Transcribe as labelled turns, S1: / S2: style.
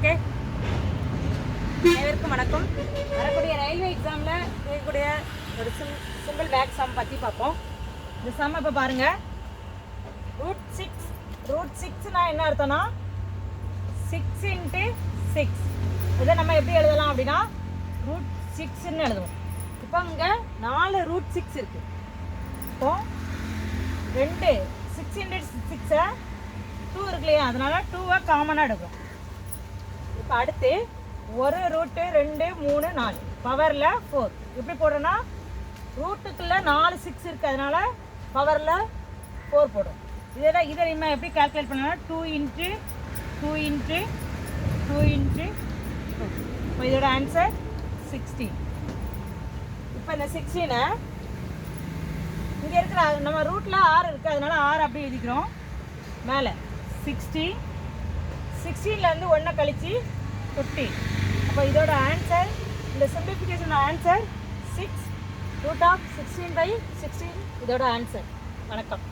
S1: Okay, அனைவருக்கும் வணக்கம். வரக்கூடிய ரயில்வே எக்ஸாமில் கேட்கக்கூடிய ஒரு சிம்பிள் பேக் சம் பற்றி பார்ப்போம். இந்த சம் இப்போ பாருங்கள். ரூட் சிக்ஸ்னா என்ன அர்த்தம்னா 6 × 6. இதை நம்ம எப்படி எழுதலாம் அப்படின்னா ரூட் 6ன்னு எழுதுவோம். இப்போ இங்கே 4 ரூட் 6 இருக்குது. இப்போ 2 6 × 6 2 இருக்கு இல்லையா, அதனால 2 காமனாக எடுக்கும். இப்போ அடுத்து ஒரு ரூட்டு 2 3 4 பவரில் 4 எப்படி போடுறோன்னா ரூட்டுக்குள்ளே 4 6 இருக்குது, அதனால பவரில் 4 போடும். இதை நம்ம எப்படி கால்குலேட் பண்ணோம்னா 2 × 2 × 2 × 2. இப்போ இதோட ஆன்சர் 16. இப்போ இந்த 16 இங்கே இருக்கிற நம்ம ரூட்டில் 6 இருக்குது, அதனால 6 அப்படி எழுதிக்கிறோம். மேலே 16லேருந்து 1 கழிச்சு 50. அப்போ இதோட ஆன்சர், இந்த சிம்பிளிஃபிகேஷன் ஆன்சர் 6 √16/16 இதோட ஆன்சர். வணக்கம்.